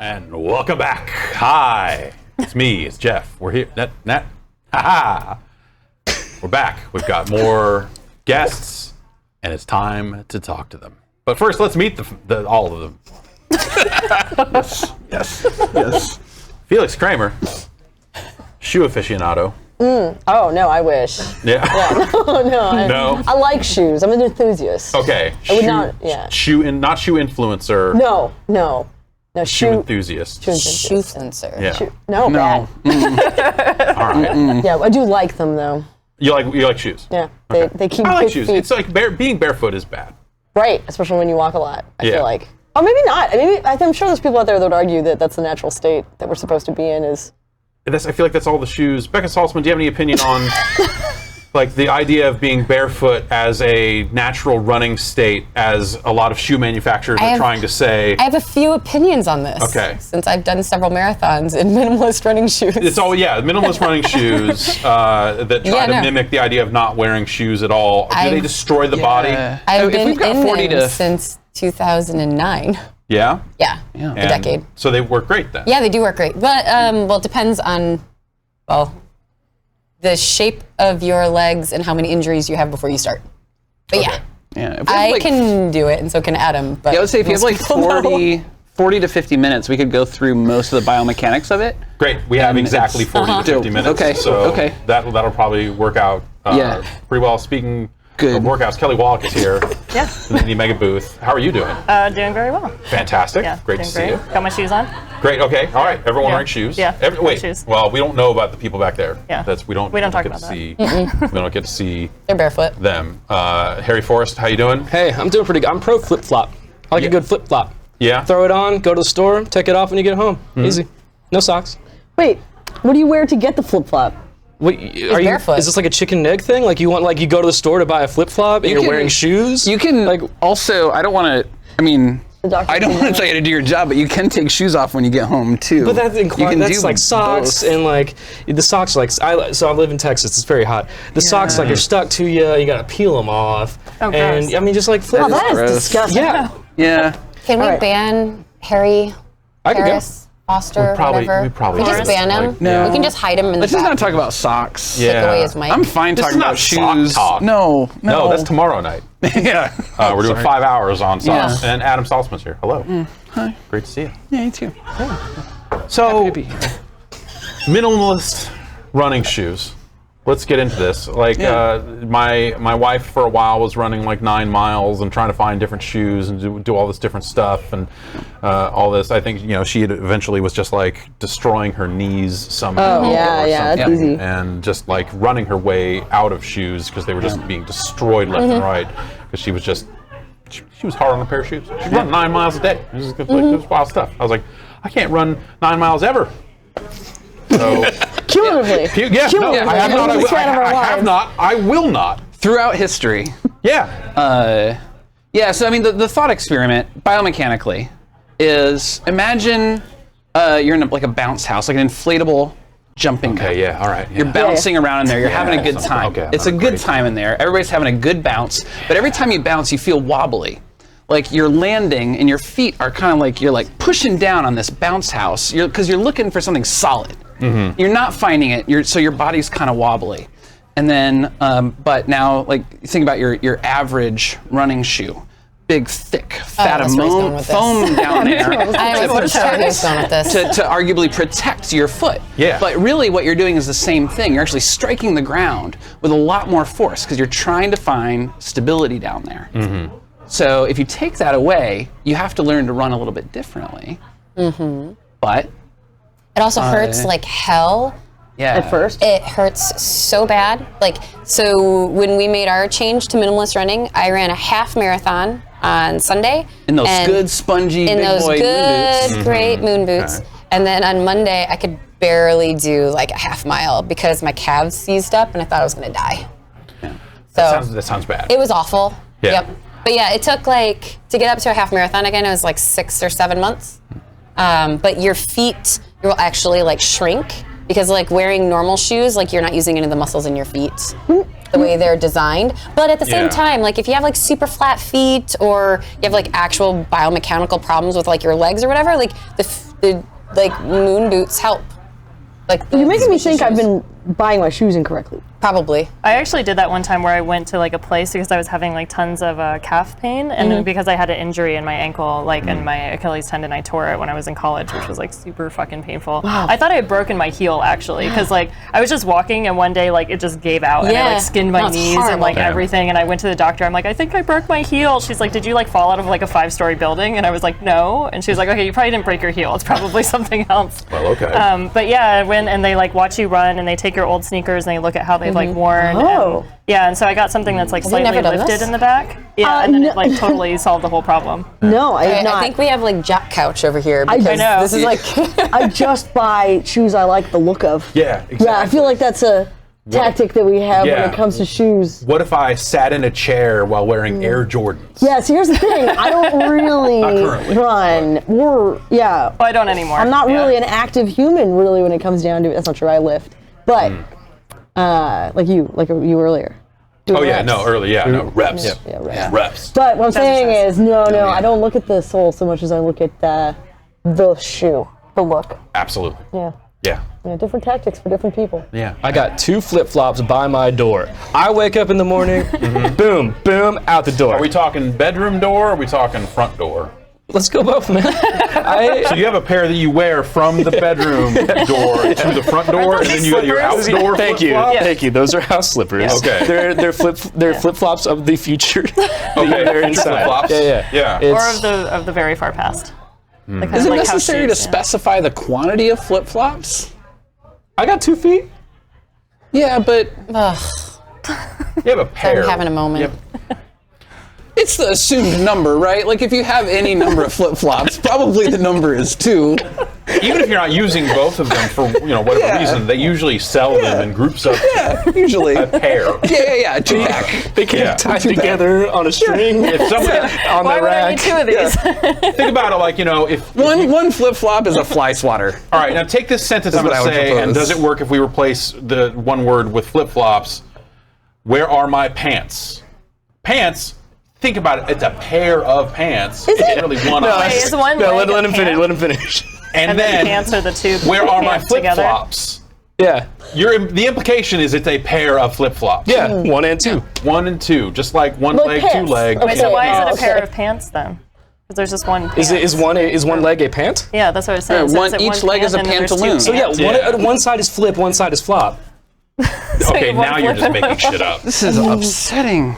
And welcome back. Hi, it's me, it's Jeff. We're here. Ha. We're back. We've got more guests, and it's time to talk to them. But first, let's meet all of them. Yes. Felix Kramer, shoe aficionado. Oh, no, I wish. Yeah. No. I like shoes. I'm an enthusiast. Okay. I would not, not shoe influencer. No. Shoe enthusiast. Shoe sensor. Yeah. Bad. All right. Yeah, I do like them though. You like shoes? Yeah, Okay. they keep I like good shoes. feet. It's like being barefoot is bad. Right, especially when you walk a lot. I Yeah. feel like. Oh, maybe not. I'm sure there's people out there that would argue that that's the natural state that we're supposed to be in. I feel like that's all the shoes. Becca Saltzman, do you have any opinion on like the idea of being barefoot as a natural running state, as a lot of shoe manufacturers are trying to say? I have a few opinions on this. Okay. Since I've done several marathons in minimalist running shoes. It's all minimalist running shoes that try to mimic the idea of not wearing shoes at all. Do they destroy the body? I've been in them since 2009. Yeah? Yeah, a decade. So they work great then? Yeah, they do work great. But, it depends on, the shape of your legs and how many injuries you have before you start. But I can do it, and so can Adam. But I would say if you have like 40 to 50 minutes, we could go through most of the biomechanics of it. Great. We have exactly 40 to 50 minutes. Okay. So that'll probably work out pretty well. Speaking of workouts, Kelly Wallick is here. Yeah. In the mega booth. How are you doing? Doing very well. Fantastic. Yeah, Great to see you. Got my shoes on. Great. Okay. All right. Everyone wearing shoes. Yeah. Wait. Shoes. Well, we don't know about the people back there. Yeah. We don't talk get about to that. see. We don't get to see they're barefoot. them. Harry Forrest, how you doing? Hey, I'm doing pretty good. I'm pro flip flop. I like a good flip flop. Yeah. Throw it on, go to the store, take it off when you get home. Easy. No socks. Wait, what do you wear to get the flip flop? Wait, barefoot. Is this like a chicken and egg thing? Like you go to the store to buy a flip flop and you're wearing shoes? You can also. I don't want to. I mean, doctor I don't can want to do tell you to do your job, but you can take shoes off when you get home too. But that's like socks both. and like the socks. So I live in Texas. It's very hot. The socks are stuck to you. You gotta peel them off. Oh, and gross. I mean, just like flip. Oh, that is gross. disgusting. Yeah. Can we All right. ban Harry, I could Harris, Foster, whatever? we probably just could. ban him? Like, no. We can just hide him in the Let's just back. not talk about socks. Take away his mic. I'm fine This talking is not about sock shoes. talk. No, No, that's tomorrow night. yeah. We're doing 5 hours on socks. Yeah. And Adam Saltzman's here. Hello. Hi. Great to see you. Yeah, you too. So, Happy to be here. minimalist running shoes. Let's get into this. Like, my wife for a while was running like 9 miles and trying to find different shoes and do all this different stuff and all this. I think she eventually was just like destroying her knees somehow. Oh, yeah, that's easy. And just like running her way out of shoes because they were just being destroyed left and right because she was just. She was hard on a pair of shoes. She run 9 miles a day. It was wild stuff. I was like, I can't run 9 miles ever. So. Cumulatively. I have not. I have not. I will not. Throughout history. Yeah. So I mean, the thought experiment, biomechanically, is imagine you're in a bounce house, like an inflatable jumping cup. Okay. Yeah. All right. Yeah. You're bouncing around in there. You're having a good time. Okay, it's a good time in there. Everybody's having a good bounce. But every time you bounce, you feel wobbly. Like you're landing and your feet are kind of like you're like pushing down on this bounce house because you're looking for something solid. Mm-hmm. You're not finding it. So your body's kind of wobbly. And then, but now, like think about your average running shoe. Big, thick, fat foam down there I was sure he was going with this. to arguably protect your foot. Yeah. But really what you're doing is the same thing. You're actually striking the ground with a lot more force because you're trying to find stability down there. Mm-hmm. So if you take that away, you have to learn to run a little bit differently. Mm-hmm. But it also hurts like hell. yeah. At first. It hurts so bad. So when we made our change to minimalist running, I ran a half marathon on Sunday. In those good spongy in big those boy good, moon boots. great moon boots. Okay. And then on Monday, I could barely do like a half mile because my calves seized up and I thought I was going to die. Yeah. So That sounds bad. it was awful. Yeah. Yep. But yeah, it took to get up to a half marathon again, it was like 6 or 7 months. But your feet will actually shrink because wearing normal shoes, you're not using any of the muscles in your feet. the way they're designed. But at the same Yeah. time, like if you have like super flat feet or you have like actual biomechanical problems with like your legs or whatever, like the like moon boots help. Like You're making me special think I've shoes. been buying my shoes incorrectly. Probably. I actually did that one time where I went to like a place because I was having like tons of calf pain, and then because I had an injury in my ankle, like in my Achilles tendon, I tore it when I was in college, which was like super fucking painful. Wow. I thought I had broken my heel actually, because like I was just walking and one day like it just gave out and I Yeah. like skinned my No, it's knees and horrible. like Yeah. everything, and I went to the doctor. I'm like, I think I broke my heel. She's like, did you like fall out of like a 5-story building? And I was like, no. And she was like, okay, you probably didn't break your heel. It's probably something else. Well, okay. But yeah, I went and they like watch you run and they take your old sneakers and they look at how they've like worn. Oh. And, yeah, and so I got something that's like Have you slightly never done lifted this? in the back. Yeah, and then no. it like totally solved the whole problem. No, I have not. I think we have like Jack Couch over here. I Because know. This is like. I just buy shoes I like the look of. Yeah, exactly. Yeah, I feel like that's a tactic that we have when Yeah. it comes to shoes. What if I sat in a chair while wearing Air Jordans? Yeah, so here's the thing. I don't really currently, run. Or, yeah. Well, I don't anymore. I'm not Yeah. really an active human, really, when it comes down to it. That's not true. I lift. But, like you earlier. Doing Oh yeah, reps. no, early, yeah, no, reps. Yeah, reps. Reps. But what I'm saying exercise. is, no, I don't look at the sole so much as I look at the shoe, the look. Absolutely. Yeah. Yeah. Yeah, different tactics for different people. Yeah. I got 2 flip-flops by my door. I wake up in the morning, boom, boom, out the door. Are we talking bedroom door or are we talking front door? Let's go both, man. So you have a pair that you wear from the bedroom door to the front door, and then you got your outdoor Thank you, flip-flops? thank you. Those are house slippers. Okay. They're flip-flops of the future. Okay, They're inside. flip-flops. Yeah. Or It's- of the very far past. The kind Is of it like house necessary to shoes, yeah. specify the quantity of flip-flops? I got 2 feet. Yeah, but You have a pair. I'm having a moment. Yep. it's the assumed number, right? Like if you have any number of flip-flops, probably the number is 2. Even if you're not using both of them for whatever Yeah. reason, they usually sell them in groups of Usually. a pair. Yeah, 2-pack. They can Yeah. tie together on a string If someone on Why the would I rack. need 2 of these? think about it, like if One flip-flop is a fly swatter. all right, now take this sentence I'm That's going what to I would say, and propose. does it work if we replace the one word with flip-flops? Where are my pants? Pants. Think about it. It's a pair of pants. It's really one No, item. Wait, is one No, leg let a him finish. pant? Let him finish. And then then, the pants are the 2 where are my pants together? flip-flops? Yeah, The implication is it's a pair of flip-flops. yeah. 1 and 2. 1 and 2, just like one Like leg, pants. 2 legs. Wait, so why is it a Okay. pair of pants then? Because there's just one pant. Is one leg a pant? Yeah, that's what I was saying. Yeah, So one- is it each leg is a and then there's 2 pantaloon. So yeah, pants? Yeah. one side is flip, one side is flop. Okay, you want now you're just flip making shit up. This is upsetting.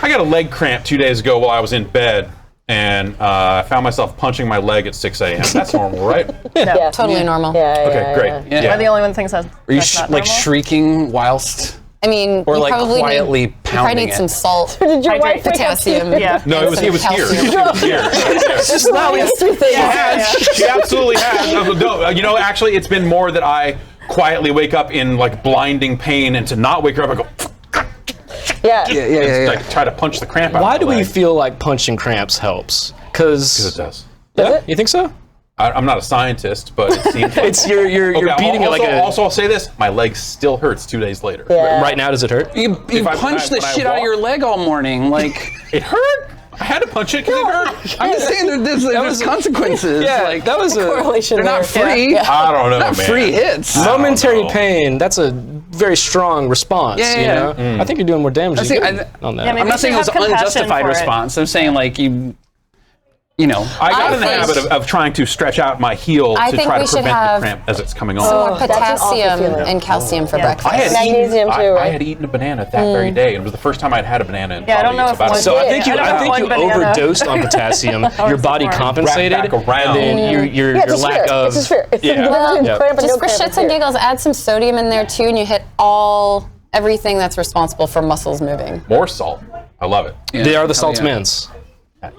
I got a leg cramp 2 days ago while I was in bed, and I found myself punching my leg at 6 a.m. That's normal, right? Yeah. Totally normal. Yeah, Okay, yeah, great. yeah. Yeah. Am I the only one that thinks that's Are you not like normal? shrieking whilst, I mean, or you like probably quietly you probably pounding need it? some salt, Did your Hydrate. wife wake up to- potassium. Yeah. No, and it was some here. calcium. It was here. Just not these 3 things. She absolutely has. No, actually, it's been more that I quietly wake up in like blinding pain, and to not wake her up, I go. Yeah. Yeah. Like try to punch the cramp out. Why of do my we leg. feel like punching cramps helps? It Because does. yeah, you think so? I'm not a scientist, but it seems like It's you're Okay, beating it also, like a. Also, I'll say this: my leg still hurts 2 days later. Yeah. Right now, does it hurt? You If I- punch the when I shit out of walk- your leg all morning. Like, It hurt. I had to punch it because it hurt. I'm just saying there's consequences. Yeah, like, that was a Correlation they're not there. free. I don't know, Not man. free hits. I don't momentary know. pain. That's a very strong response. Yeah, you yeah. know? I think you're doing more damage I'm than saying- good on that. Yeah, maybe I'm not saying it was have an compassion unjustified for it. response. I'm saying like you know. I got in the think- habit of trying to stretch out my heel I to think try we to should prevent have the cramp as it's coming on. More That's an awful potassium feeling. and calcium for breakfast. I had Magnesium eaten, too, I right? had eaten a banana that very day, and it was the first time I'd had a banana in Yeah, I don't probably know if about one a So did. I think you, I don't I know think one you banana. overdosed on potassium. Your body smart. compensated, Back around. and then your Yeah, it's a lack sphere. of. It's a sphere. It's Yeah. the difference between Yeah. cramp and Just no for cramp is shits and here. giggles, add some sodium in there too, and you hit everything that's responsible for muscles moving. More salt. I love it. They are the Hell salt yeah. mints.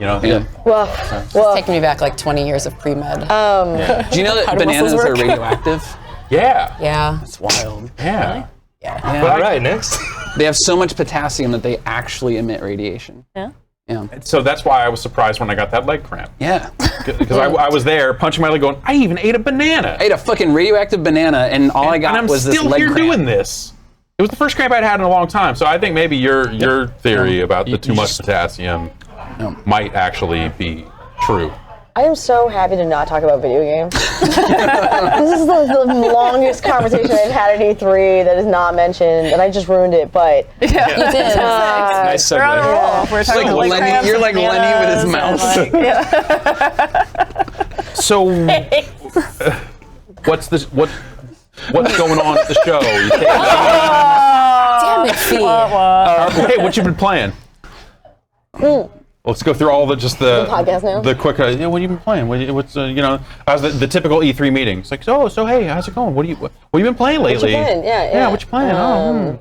You know. Yeah. Well, Taking me back like 20 years of pre-med. Do you know that do bananas muscles are work? radioactive? Yeah. yeah. It's wild. Yeah. Yeah. But All right, next. They have so much potassium that they actually emit radiation. Yeah. Yeah. So that's why I was surprised when I got that leg cramp. Yeah. Because I was there punching my leg going, I even ate a banana. I ate a fucking radioactive banana, and all I got and I'm was this still leg here cramp. doing this. It was the first cramp I'd had in a long time, so I think maybe your theory about the too much potassium might actually be true. I am so happy to not talk about video games. This is the longest conversation I've had at E3 that is not mentioned, and I just ruined it, but... You did. Nice We're on a segue. roll. We're talking Like like Lenny- cramps you're and like Lenny with his bananas mouse. and, So, what's going on at the show? You take- Damn it, Fee. Hey, what you been playing? Let's go through all the podcast now? the quick. What have you been playing? What's how's the typical E3 meeting? It's like so hey, how's it going? What have you been playing lately? Yeah. What you playing?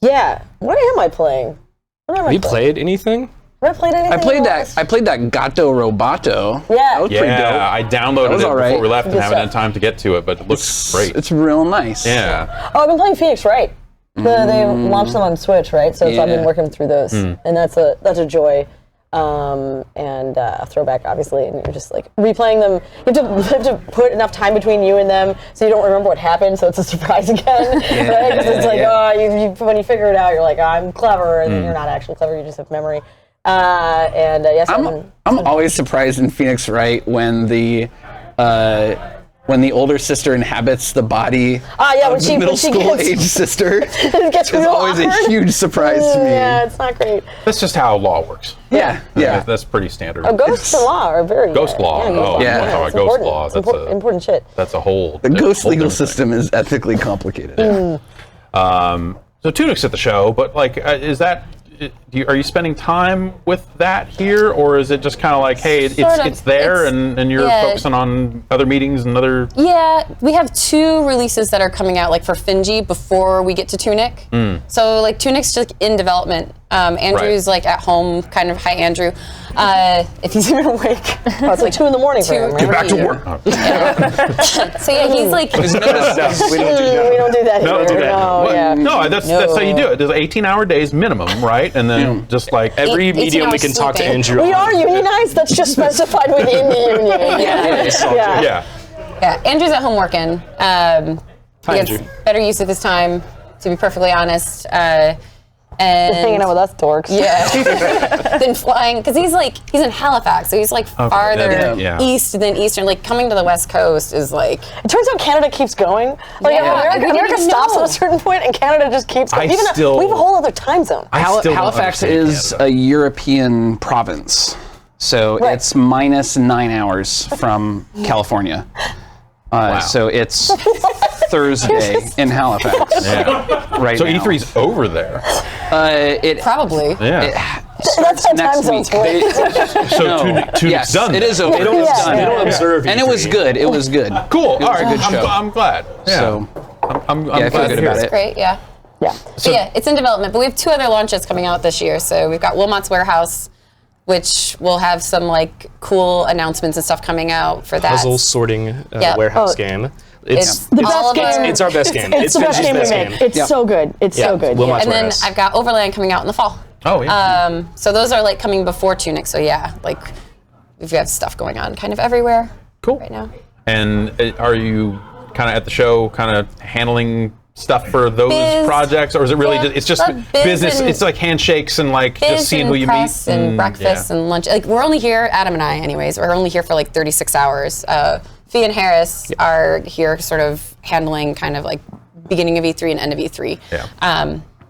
Yeah. What am I playing? Have you played anything? Have I played anything? I played else? that Gato Roboto. Yeah. That was pretty Yeah, dope. I downloaded was it all right. before we left and Good haven't stuff. had time to get to it, but it looks great. It's real nice. Yeah. Oh, I've been playing Phoenix Wright. They launched them on Switch, right? So I've been Yeah. working through those, and that's a joy. And a throwback, obviously, and you're just like replaying them. You have to put enough time between you and them so you don't remember what happened, so it's a surprise again. Right? 'Cause it's like, when you figure it out, you're like, I'm clever, and then you're not actually clever. You just have memory. Yes, I'm always surprised in Phoenix Wright when the older sister inhabits the body when of she- the middle when she school gets- age sister. it gets It's real always awkward. a huge surprise to me. Yeah, it's not great. That's just how law works. Yeah. That's pretty standard. Ghost law are very Ghost law. Yeah, Oh, yeah. it's talking about ghost important. law. It's That's important shit. That's a whole. The ghost whole legal different thing. system is ethically complicated. So Tunic's at the show, but like, is that? Are you spending time with that here, or is it just kind of like, hey, Sort of. it's there, It's- and you're yeah. focusing on other meetings and other? Yeah, we have 2 releases that are coming out like for Finji before we get to Tunic. So like Tunic's just in development. Andrew's like at home, kind of. Hi, Andrew. If he's even awake. Oh, it's like 2 in the morning for him, right? Back to work. Oh. So yeah, he's like. We don't do that. We don't do that No, here. do that. No, What? yeah. No, that's how you do it. There's 18-hour days minimum, right? And then just like Every 18 medium we hours can talk to sleeping. Andrew We on. are unionized. That's just specified within the union. Yeah. yeah. Yeah, Andrew's at home working. He gets Andrew. better use of his time, to be perfectly honest. And Hanging out with us dorks. yeah, than flying, because he's in Halifax, so he's like farther yeah. east than Eastern. Like coming to the West Coast is like. It turns out Canada keeps going. Like Yeah. We America didn't stops know. at a certain point, and Canada just keeps going. I Even still- we have a whole other time zone. I still don't Halifax understand is Canada. a European province, so Right. it's minus 9 hours from California. So it's Thursday in Halifax Yeah. right So now. E3's over there. It Probably. Yeah. That's how time next zones week. work. So Tunic's Yes, done. it is over. They don't, Yeah. It's done. they don't observe And it was E3. good. It was good. Cool. It All was right. a good show. I'm glad. Yeah. So I'm I feel glad good to hear about it. it. Great, yeah. Yeah. But yeah, it's in development, but we have 2 other launches coming out this year. So we've got Wilmot's Warehouse, which will have some like cool announcements and stuff coming out for that. Puzzle sorting Yeah. warehouse Oh. game. It's The all best of game. our- It's our best game. It's the best Finch's game we best make. game. It's Yeah. so good. It's so good. Wilmot's And then Warehouse. I've got Overland coming out in the fall. Oh yeah. So those are like coming before Tunic. So yeah, like we've got stuff going on kind of everywhere Cool. right now. And are you kind of at the show, kind of handling stuff for those Biz. projects, or is it really Yeah, just, it's just biz business? and- It's like handshakes and like Biz just seeing and who you press meet and breakfast yeah. and lunch. Like we're only here, Adam and I, anyways. We're only here for like 36 hours. Fee and Harris are here, sort of handling kind of like beginning of E3 and end of E3. Yeah.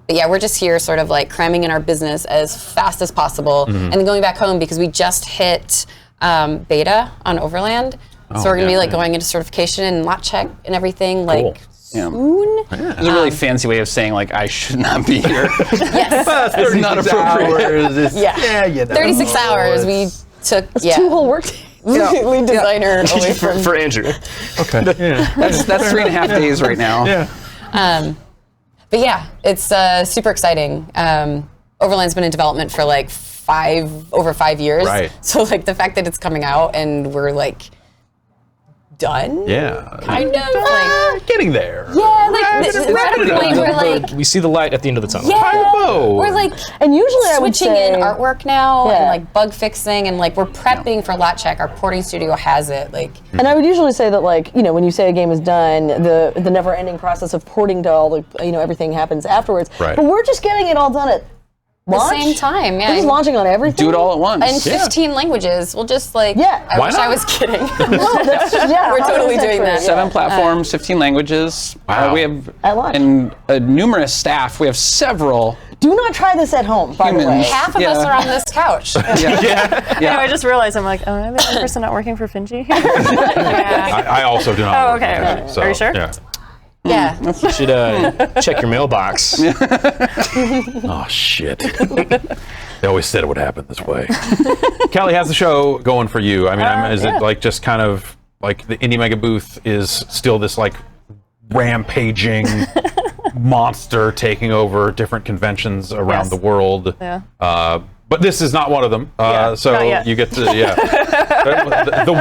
But yeah, we're just here, sort of like cramming in our business as fast as possible, Mm-hmm. and then going back home because we just hit beta on Overland. So we're gonna be yeah, like yeah. going into certification and lot check and everything like Yeah. soon. It's a really fancy way of saying like I should not be here. Yes, It's not appropriate. yeah. Yeah. 36 hours. We took 2 whole work days. lead designer away from. For Andrew. Okay. Yeah. That's 3.5 days right now. Yeah. But yeah, it's super exciting. Overland's been in development for like over 5 years. Right. So like the fact that it's coming out and we're like done. Yeah. Kind of like. Getting there. Yeah, like we're at a point where like. We see the light at the end of the tunnel. Yeah, we're like And usually I would switching say, in artwork now Yeah. and like bug fixing and like we're prepping for lot check. Our porting studio has it. Like and I would usually say that, like, you know, when you say a game is done, the never-ending process of porting to all the, you know, everything happens afterwards. Right. But we're just getting it all done at the launch. same time, yeah. We're just launching on everything. Do it all at once. in 15 languages. We'll just like. Yeah. I Why wish not? I was kidding. No, that's, yeah, We're totally 100% doing true, that. yeah. 7 platforms, 15 languages. Wow. We have At launch. and numerous staff. We have several Do not try this at home, by the way. humans. Half of us are on this couch. Yeah. I just realized I'm like, oh, am I the only person not working for Finji? I also do not. Oh, work okay, for okay. Finji, so, Are you sure? Yeah. Yeah. You should check your mailbox. Oh shit. They always said it would happen this way. Kelly, how's the show going for you? I mean, is it like just kind of like the Indie Mega booth is still this like rampaging monster taking over different conventions around Yes. the world? Yeah. But this is not one of them. Yeah, So not yet. you get to, yeah. the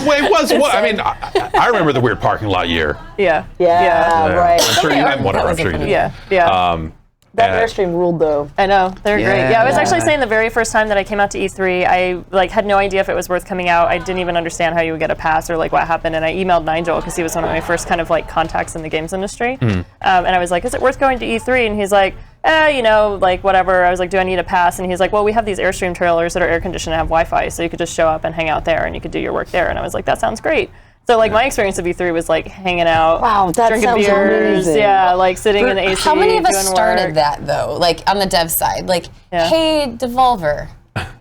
way it was, I mean, I remember the weird parking lot year. Yeah. Yeah, right. I'm sure you had whatever. I'm was sure you did. Yeah. Yeah. That Airstream ruled, though. I know, they're great. Yeah, I was Yeah. actually saying the very first time that I came out to E3, I like had no idea if it was worth coming out. I didn't even understand how you would get a pass or like what happened. And I emailed Nigel because he was one of my first kind of like contacts in the games industry. And I was like, is it worth going to E3? And he's like, you know, like whatever. I was like, do I need a pass? And he's like, well, we have these Airstream trailers that are air conditioned and have Wi-Fi, so you could just show up and hang out there and you could do your work there. And I was like, that sounds great. So like my experience of E3 was like hanging out, Wow, that drinking sounds beers, amazing. yeah, like sitting in the AC. How many of us doing started work. that though? Like on the dev side, like, Yeah. hey, Devolver,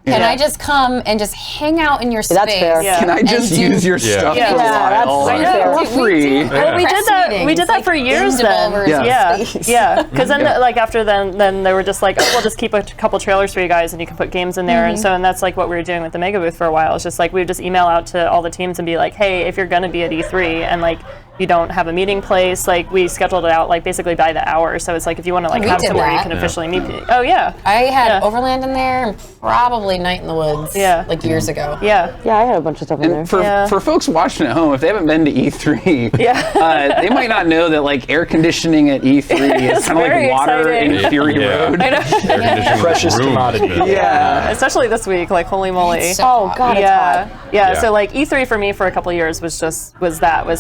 can I just come and just hang out in your space? That's fair. Yeah. Can I just And do- use your stuff Yeah. for a Yeah, while? that's fair. For free. Well, we did that. We did that for years then. Yeah. Yeah. Because then, like after then they were just like, oh, we'll just keep a couple trailers for you guys, and you can put games in there. And that's like what we were doing with the Mega Booth for a while. It's just like we would just email out to all the teams and be like, hey, if you're gonna be at E3 and like you don't have a meeting place, like we scheduled it out like basically by the hour. So it's like if you want to like We have did somewhere you that. can officially meet. Oh yeah. I had Yeah. Overland in there and probably Night in the Woods. Yeah. Like years ago. Yeah. Yeah, I had a bunch of stuff in there. For folks watching at home, if they haven't been to E3, they might not know that like air conditioning at E3 is kind of like very water exciting. in Fury Road. I know. Precious commodity. Yeah. Especially this week, like holy moly. So Oh, hot. God, it's Yeah, hot. yeah. Yeah. So like E3 for me for a couple years was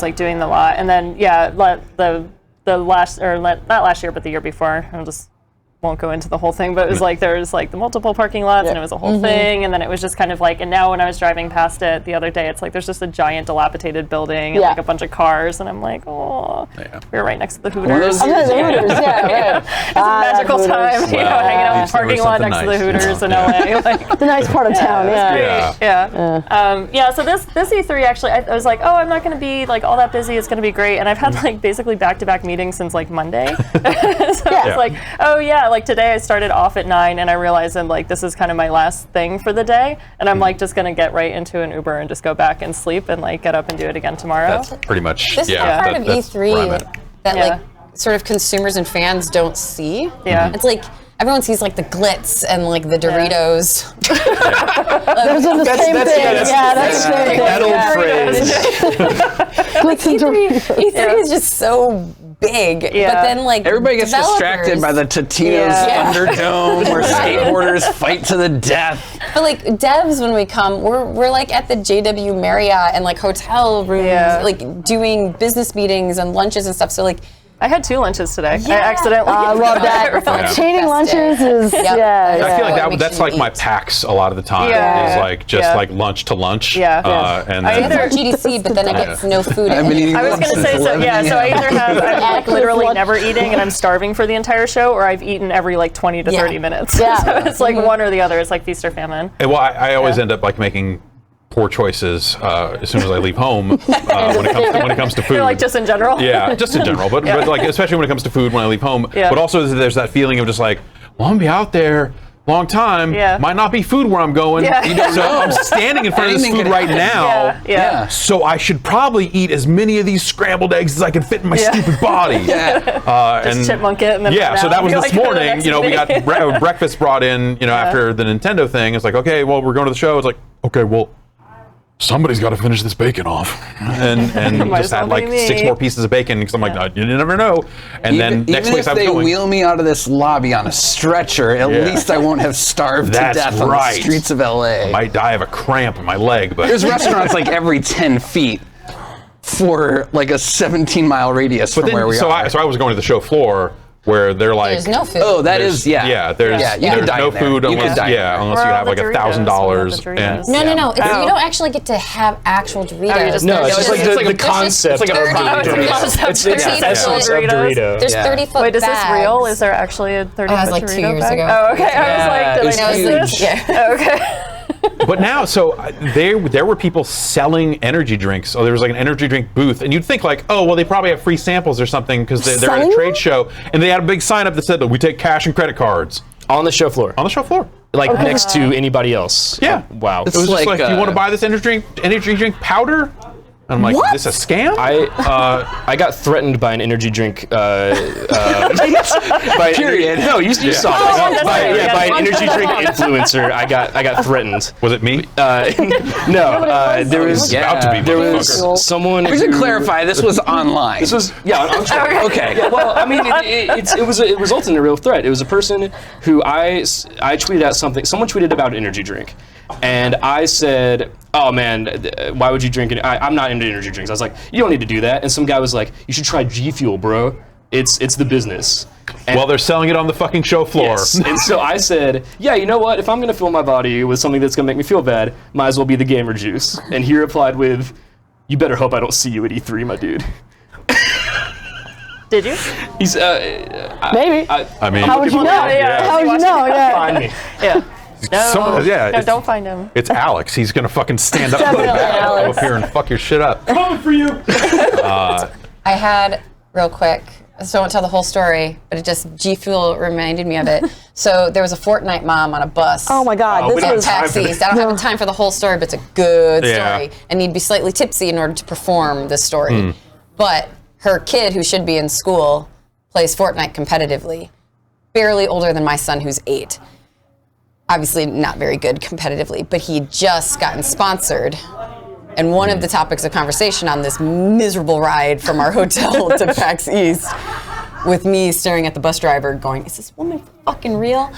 like doing the lot, and then the last not last year but the year before. I just won't go into the whole thing, but it was like there was like the multiple parking lots and it was a whole thing, and then it was just kind of like, and now when I was driving past it the other day, it's like there's just a giant dilapidated building and Yeah. like a bunch of cars, and I'm like, oh, we're right next to the of Hooters. those- Yeah, the Hooters, yeah, right. It's a magical time, you know, hanging out in the Yes, there parking was lot something next to the nice. Hooters in LA. Like, The nice part of town, yeah. yeah. So this E3 actually, I was like, oh, I'm not going to be like all that busy. It's going to be great. And I've had like basically back-to-back meetings since like Monday. So it's like, oh yeah, like today I started off at 9 and I realized that like this is kind of my last thing for the day, and I'm like just going to get right into an Uber and just go back and sleep and like get up and do it again tomorrow. That's pretty much, This is yeah. the part of that's where I'm E3 at. that Yeah. like sort of consumers and fans don't see. Yeah. It's like everyone sees like the glitz and like the Doritos. Those are the same that's- thing. yeah, that's- Yeah, that's the same thing. That old Yeah. phrase. Glitz and Doritos. E3 is just so big, Yeah. but then like Everybody gets developers- distracted by the Totino's Yeah. Thunderdome where skateboarders fight to the death. But like devs, when we come, we're like at the JW Marriott and like hotel rooms, Yeah. like doing business meetings and lunches and stuff. So like I had 2 lunches today. Yeah. I accidentally. I love that. Yeah. Chaining lunches is, Yep. yeah. I feel like What makes that's you like my eat. PAX a lot of the time. Yeah. Is like just Yeah. like lunch to lunch. Yeah. And I then, either- It's GDC, but then I get no food. I've been eating I was lunch going to since say, so 11 yeah, so I a.m. either have, I'm like Active literally lunch. never eating and I'm starving for the entire show, or I've eaten every like 20 to Yeah. 30 minutes. Yeah. So it's like one or the other. It's like feast or famine. well, I always Yeah. end up like making poor choices as soon as I leave home when it comes to food. Or like just in general. Yeah, just in general, but like especially when it comes to food when I leave home. Yeah. But also there's that feeling of just like, well, I'm gonna be out there long time. Yeah. Might not be food where I'm going. Yeah. You don't So know. I'm standing in front of this Anything food could right happen. now. Yeah. So I should probably eat as many of these scrambled eggs as I can fit in my stupid body. Yeah. And chipmunk it and then yeah, run so out that and was be this like, morning. next You know, we got meeting. breakfast brought in. You know, after the Nintendo thing, it's like, okay, well, we're going to the show. It's like, okay, well, somebody's got to finish this bacon off, and Might just as had well like be me. 6 more pieces of bacon because I'm like, no, you never know. And then next even place if I was they going, wheel me out of this lobby on a stretcher, at least I won't have starved That's to death on right. the streets of LA. I might die of a cramp in my leg, but There's restaurants like every 10 feet for like a 17-mile radius from where we are. So I was going to the show floor where they're like, There's no food. Oh, that there's- is, yeah. yeah, there's Yeah, you could there's die no there. food You could unless die you there. have Or like the Doritos, $1,000 or the and Doritos. No. It's, Oh. you don't actually get to have actual Doritos. just- No, It's it's just just like like the concept it's like a of burger. Oh, it's a Dorito. concept. It's the Potato essence of Doritos. Dorito. There's Yeah. 30-foot Wait, is this bags. real? Is there actually a 30 was like 2 Dorito years bag? ago. Oh, okay. I Yeah, was like, did it I was miss huge. this? Okay. But now, so there were people selling energy drinks. So there was like an energy drink booth, and you'd think like, oh, well, they probably have free samples or something because they're at a Selling trade them? show, and they had a big sign up that said, "We take cash and credit cards On the show floor. on the show floor." Like next to anybody else. Yeah. Oh, wow. It was just like, like, do you want to buy this energy drink powder? And I'm like, What? is this a scam? I got threatened by an energy drink. By Period. No, you saw it. that's right. Yeah, By an that's energy drink influencer, I got threatened. Was it me? No, there was Yeah. about to be. there motherfucker. was someone. We should who- clarify, this was online. This was on Twitter. okay. Yeah, well, I mean, it resulted in a real threat. It was a person who I tweeted out something. Someone tweeted about an energy drink, and I said, "Oh man, why would you drink it? I'm not into energy drinks." I was like, "You don't need to do that." And some guy was like, "You should try G Fuel, bro. It's the business." And Well, they're selling it on the fucking show floor. yes. And so I said, "Yeah, you know what? If I'm gonna fill my body with something that's gonna make me feel bad, might as well be the gamer juice." And he replied with, "You better hope I don't see you at E3, my dude." Did you? He's Maybe. I mean, How would you know? Yeah. How would you know? Yeah. find me. Yeah. No. Someone- yeah, No, it's- don't find him. it's Alex. He's gonna fucking stand up, Definitely go Alex. up here and fuck your shit up. Coming for you. I had, real quick, so I won't tell the whole story, but it just, G Fuel reminded me of it. So there was a Fortnite mom on a bus. Oh my God, we this don't was. have time for Taxis. I don't have time for the whole story, but it's a good Yeah. story. And you'd be slightly tipsy in order to perform this story. But her kid, who should be in school, plays Fortnite competitively. Barely older than my son, who's 8. Obviously not very good competitively, but he had just gotten sponsored. And one of the topics of conversation on this miserable ride from our hotel to PAX East, with me staring at the bus driver going, is this woman fucking real?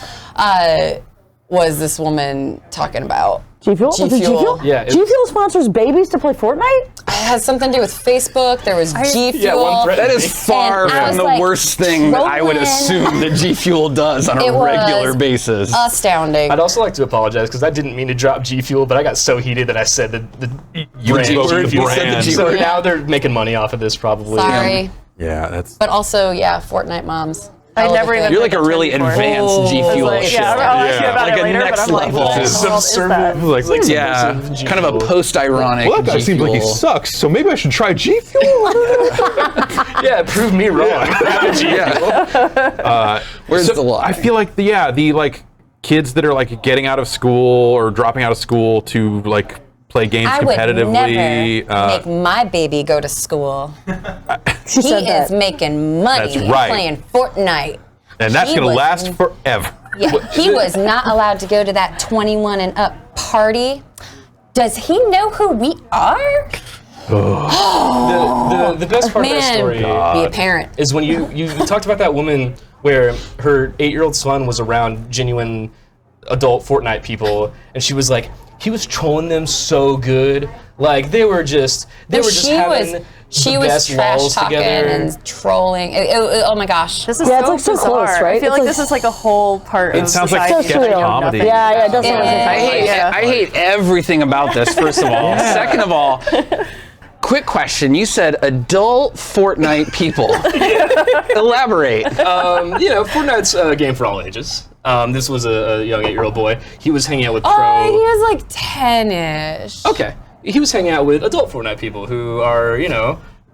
Was this woman talking about G Fuel? Was it G Fuel? Yeah, G Fuel sponsors babies to play Fortnite? It has something to do with Facebook. There was G Fuel. Yeah, one threat. That is far And I from was the like, worst thing that I would trolling. assume that G Fuel does on a It was regular basis. astounding. I'd also like to apologize because I didn't mean to drop G Fuel, but I got so heated that I said the You brand. invoked the You said brand. So Yeah. now they're making money off of this probably. Sorry. Yeah, that's. But also, yeah, Fortnite moms. I Hell of a never thing. even. You're like paid a really attention before. advanced G Oh. Fuel Like, shit. yeah, I'll ask you Yeah. about Like it a later, next but I'm like, level. what the Some hell is that? Like, Yeah, kind of a post-ironic well, that guy G seems like he Fuel. sucks, so maybe I should try G Fuel. Yeah, prove me wrong. Yeah. Where's the lie? I feel like the like kids that are like getting out of school or dropping out of school to like play games I would competitively. never make my baby go to school. He said that. is making money That's right. playing Fortnite. and that's he gonna was- last forever. Yeah, he was not allowed to go to that 21 and up party. Does he know who we are? The best part of that Man, story be a parent. is when you talked about that woman where her 8-year-old son was around genuine adult Fortnite people, and she was like, he was trolling them so good. Like they were just having She the was best trash lulls talking together. and trolling. Oh my gosh. This is Yeah, so it's like so bizarre. close, right? I feel It's like like- this is like a whole part of sounds like society. sketch that I know comedy. nothing Yeah, about. it does sound like Yeah. I hate, Yeah. I hate everything about this, first of all. Second of all, quick question. You said adult Fortnite people. Elaborate. Fortnite's a game for all ages. This was a young 8-year-old boy. He was hanging out with Oh, he pro. was like 10-ish. Okay. He was hanging out with adult Fortnite people who are,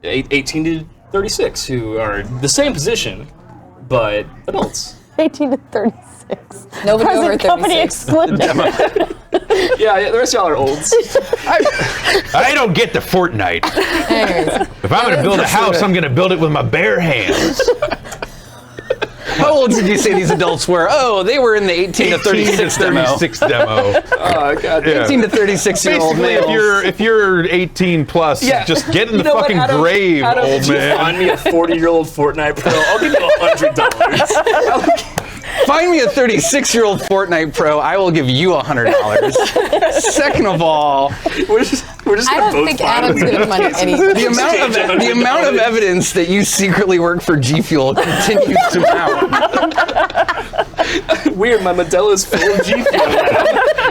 18 to 36, who are the same position, but adults. 18 to 36. Nobody over Present company 36. excluded. Yeah, the rest of y'all are olds. I don't get the Fortnite. Anyways, If I'm gonna build a house, I'm gonna build it with my bare hands. How old did you say these adults were? Oh, they were in the 18 to 36 demo. 36 demo. Oh god. Yeah. 18 to 36-year-old Basically, males. if you're 18 plus, Yeah. just get in the You know what, fucking Adam? grave, Adam, old if you man. Find me a 40-year-old Fortnite pro. I'll give you $100. Find me a 36-year-old Fortnite pro. I will give you $100. Second of all, We're just I gonna don't both think find Adam's them. gonna money anything. the amount of evidence that you secretly work for G Fuel continues to mount. Weird, my Modelo's full of G Fuel.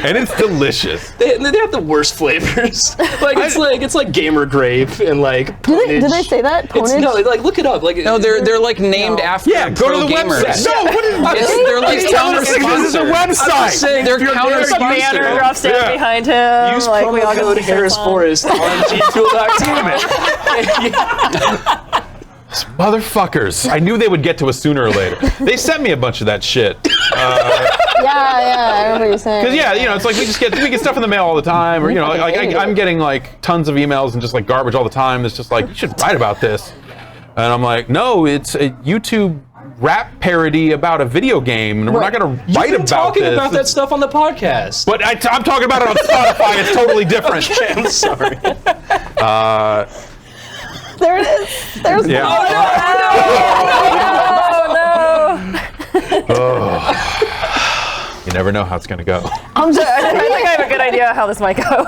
And it's delicious. They have the worst flavors. Like it's like gamer grape and like Did they say that? It's, Ponage? no, like look it up. Like No, they're like named after Yeah, go to pro the gamers. website. No, what is They're like counter This is a sponsored. website. They're There's a banner counter-sponsored. drop standing Yeah. behind him. use like, we all promo get code some Harris fun. Forest on gfuel.com. Motherfuckers. I knew they would get to us sooner or later. They sent me a bunch of that shit. Yeah, I remember what you're saying. Because yeah, it's like we get stuff in the mail all the time, or I'm getting like tons of emails and just like garbage all the time. It's just like, you should write about this, and I'm like, no, it's a YouTube rap parody about a video game, and we're not going to write You've been about talking this. about that stuff on the podcast. But I'm talking about it on Spotify. It's totally different. Okay, I'm sorry. There it is. There's Yeah. You never know how it's going to go. I'm just I think I have a good idea how this might go.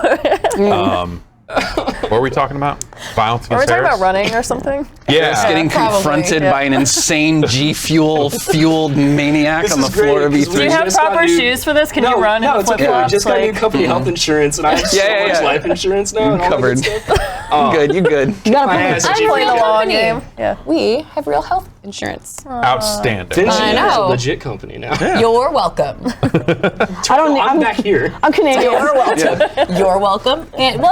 What are we talking about? Violence Are we against talking about Harris? running or something? Yeah. Getting Probably, confronted yeah. by an insane G Fuel fueled maniac This on the is floor great, of 'cause Do you we E3. have just got proper new- shoes for this? Can you run in no, the it's okay. flip-flops? We just got new company health insurance, and I have so Yeah, much yeah. life insurance now. And all that Covered. good stuff. You good, you good. you gotta My put ass it. is I'm G a Fuel. real the long company. game. Yeah. We have real health insurance. Outstanding. Finchie I is a know. legit company now. You're welcome. I don't. I'm back here. I'm Canadian. You're welcome. And,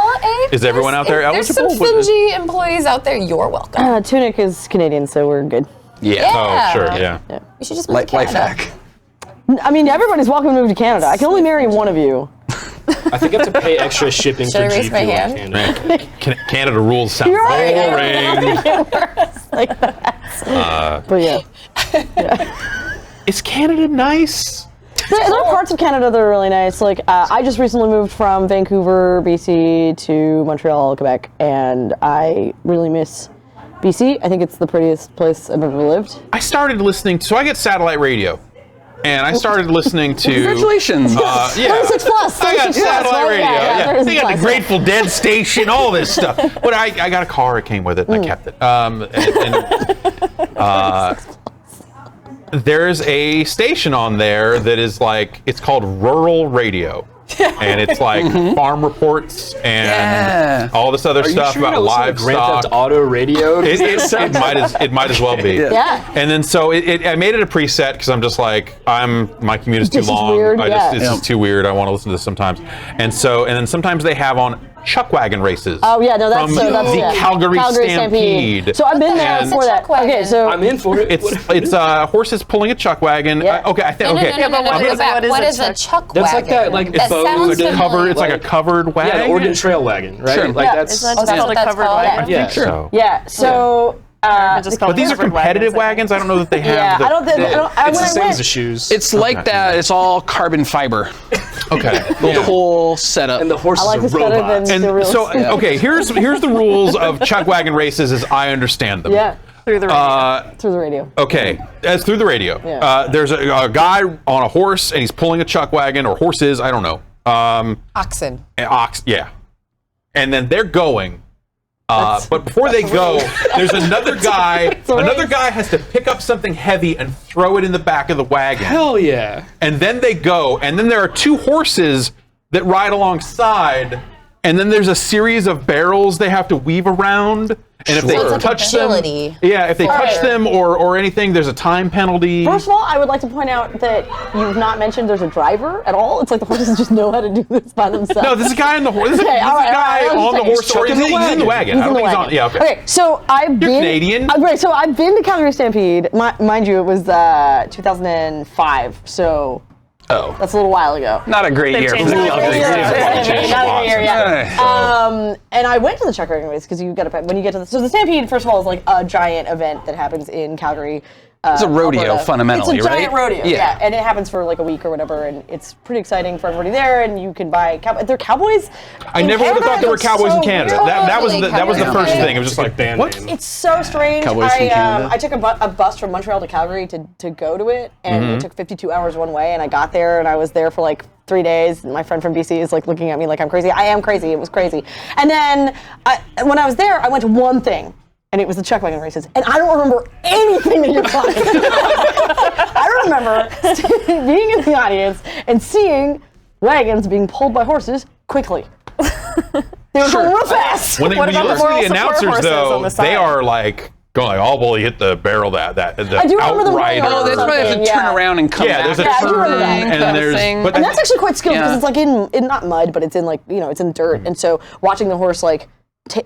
Is everyone out there There's some eligible? Finji employees out there. You're welcome. Tunic is Canadian, so we're good. Yeah. Oh, sure, yeah. You should just move to Life Canada. hack. I mean, everybody's welcome to move to Canada. I can only marry one of you. I think I have to pay extra shipping Should I for raise G my Fuel in hand? Canada. Canada rules sound You're right. boring. Like that. But yeah. Is Canada nice? There are parts of Canada that are really nice. Like, I just recently moved from Vancouver, BC to Montreal, Quebec, and I really miss BC. I think it's the prettiest place I've ever lived. I started listening, so I get satellite radio, and I started listening to. Congratulations. Yeah. 36 plus. I got 36 plus, satellite right? radio. Yeah, Yeah, 36 they got the plus. Grateful Dead station, all this stuff. But I got a car, it came with it, and I kept it. There's a station on there that is like, it's called Rural Radio. And it's like farm reports and Yeah. all this other Are you stuff sure you're about not listening to Grand livestock. Theft Auto Radio? It might as well be. Yeah. And then I made it a preset because I'm just like, my commute is too This is long. weird, This yeah. is too weird. I want to listen to this sometimes. And then sometimes they have on chuck wagon races. Oh yeah, no, that's from that's the yeah. Calgary Stampede. So I've been there And- for that. Chuck wagon. Okay, so I'm in for it. It's horses pulling a chuck wagon. Yeah. Okay, I think No, okay. no, what is- go back. what What is is a a chuck That's wagon? like that, like that boat sounds and familiar. It's like a covered wagon. Yeah, the Oregon Trail wagon, right? Sure. Like Yeah. that's Isn't that That's called what a that's covered called. wagon? yeah. So. yeah, so Just called But these are covered competitive wagons, wagons. I don't know that they have. yeah, the, I don't think It's when the I same went, as the shoes. It's like that. It's all carbon fiber. Okay. The whole setup. and the horse I like is this a better robot. than the And real. so, okay, here's the rules of chuck wagon races as I understand them. yeah, through the radio. through the radio. Okay, as through the radio. Yeah. There's a guy on a horse and he's pulling a chuck wagon or horses. I don't know. Oxen. An ox. Yeah. And then they're going. But before they go, there's another guy. Another guy has to pick up something heavy and throw it in the back of the wagon. Hell yeah. And then they go, and then there are two horses that ride alongside, and then there's a series of barrels they have to weave around. And if they So it's like touch them, agility. yeah, if they touch Right. them or anything, there's a time penalty. First of all, I would like to point out that you've not mentioned there's a driver at all. It's like the horses just know how to do this by themselves. No, this is a guy on the horse. This is Okay, a all right, guy all right, on the I'm horse. just Or saying. he's in the wagon. He's I in don't the think he's on. wagon. Yeah, okay. Okay, so I've been Canadian? Right, so I've been to Calgary Stampede. Mind you, it was 2005. So Oh. that's a little while ago. Not a great year. changed for the it. Calgary Yeah, Stampede. yeah, yeah, not a year, yeah. Hey. And I went to the chuck wagon race because you got to when you get to so the Stampede. First of all, is like a giant event that happens in Calgary. It's a rodeo, Alberta. fundamentally, it's a giant right? rodeo, yeah, and it happens for like a week or whatever, and it's pretty exciting for everybody there. And you can buy they're cowboys. I never would have thought there were cowboys in Canada. That was the first thing. It was just like band what? name. It's so strange. Cowboys from Canada. I took a bus from Montreal to Calgary to go to it, and it took 52 hours one way. And I got there, and I was there for like 3 days. And my friend from BC is like looking at me like I'm crazy. I am crazy. It was crazy. And then when I was there, I went to one thing. And it was the chuck wagon races. And I don't remember anything that you're talking about. I remember being in the audience and seeing wagons being pulled by horses quickly. They were going real fast. When you about the listen to moral the support announcers, horses though, on the side? they are like going like, "Oh, boy, hit the barrel the I do remember them going outrider." over Oh, that's why they have to Yeah. turn around and come Yeah, back. there's a Yeah, I do remember that. turn, kind and of there's thing. but And that's actually quite skilled because Yeah. it's like in not mud, but it's in like, it's in dirt. And so watching the horse like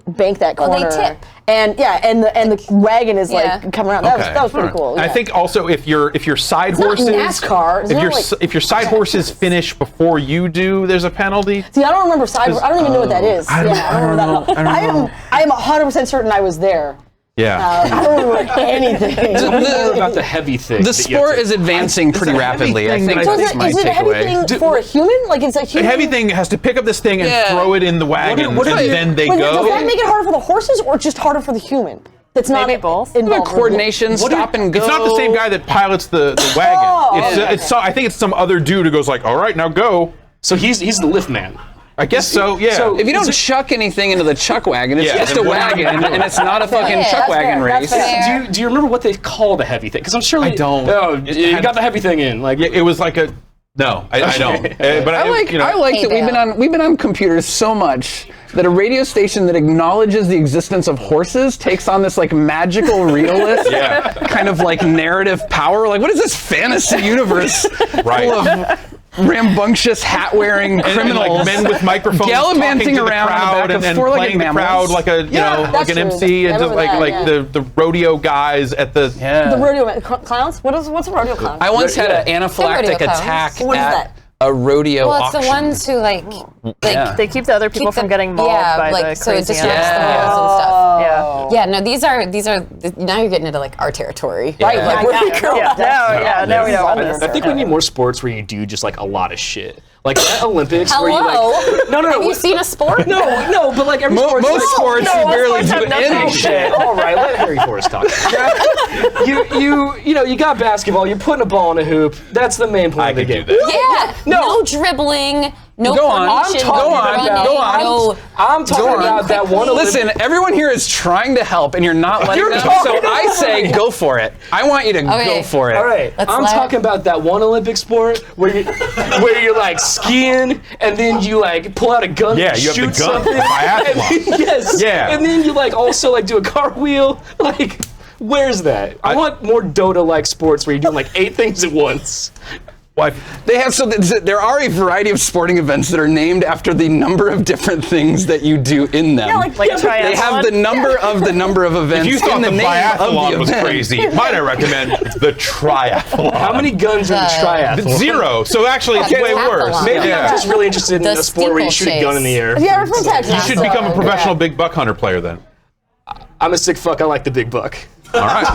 bank that Well, they corner. tip. And the wagon is Yeah. like coming around. That was pretty cool. I yeah. think also if your side not horses, NASCAR. It's if not your like- if your side horses finish before you do, there's a penalty. See, I don't remember side. I don't even know what that is. I don't remember that at all. I am 100% certain I was there. Yeah. I don't remember anything. More about the heavy thing. The sport is advancing pretty rapidly. I thing think that So that's is my it a heavy takeaway. thing for a human? Like it's a The human. heavy thing has to pick up this thing and Yeah. throw it in the wagon, what and if- then they Wait, go. does that make it harder for the horses or just harder for the human? That's not Maybe both. involved. Coordination, stop and go. It's not the same guy that pilots the wagon. Oh, It's I think it's some other dude who goes like, "All right, now go." So he's the lift man. I guess so. Yeah. So- If you don't chuck anything into the chuck wagon, it's Yeah, just then a what are you wagon, gonna do? and it's not a fucking Yeah, chuck that's wagon fair, race. that's fair. Do you remember what they call the heavy thing? Because I'm sure I don't. Oh, you got the heavy thing in. Like Yeah, it was like a no. I don't. But I like you know, I like Hey, that we've been on computers so much that a radio station that acknowledges the existence of horses takes on this like magical realist Yeah. kind of like narrative power. Like, what is this fantasy universe Right. full of rambunctious hat-wearing and criminals like men with microphones gallivanting talking to the around crowd on the back of and four-legged playing the mammals. crowd like a like that's an true. MC I and just remember like that, the rodeo guys at the The rodeo clowns? What's a rodeo clown? I once had an anaphylactic rodeo clowns. attack What is at that? a rodeo Well, it's auction. the ones who like Yeah. They keep the other people from getting mauled by like, the so it crazy distracts the animals. bulls and stuff. Yeah. Yeah, no, these are now you're getting into like our territory. Right, Yeah. like Yeah, now we know all I this. think we need more sports where you do just like a lot of shit. Like at Olympics where you Hello? like no. Have you seen a sport? No, but like every sport. Most sports you barely do any shit. All right, let Harry Forrest talk. You got basketball. You're putting a ball in a hoop. That's the main point I of the could game. do that. Yeah. No dribbling. No Go on. coordination, I'm talking no about- running, go on. no. I'm talking Go on. about that one. Listen, everyone here is trying to help, and you're not letting You're them. talking So I about say, it. go for it. I want you to Okay. go for it. All right, Let's I'm laugh. talking about that one Olympic sport where you're like skiing and then you like pull out a gun Yeah, and you have the shoot gun. something. Biathlon. Yes. Yeah. And then you like also like do a cartwheel. Like, where's that? I want more Dota-like sports where you're doing like 8 things at once. Why? They have there are a variety of sporting events that are named after the number of different things that you do in them. Like they have the triathlon? number of events If you thought in the the name of biathlon the was event. crazy, might I recommend the triathlon? How many guns are in the triathlon? 0. So actually, it's way worse. Maybe Yeah. I'm just really interested in The a sport where you shoot a gun in the air. Yeah, we're from Texas. You should become a professional big buck hunter player then. I'm a sick fuck. I like the big buck. All right.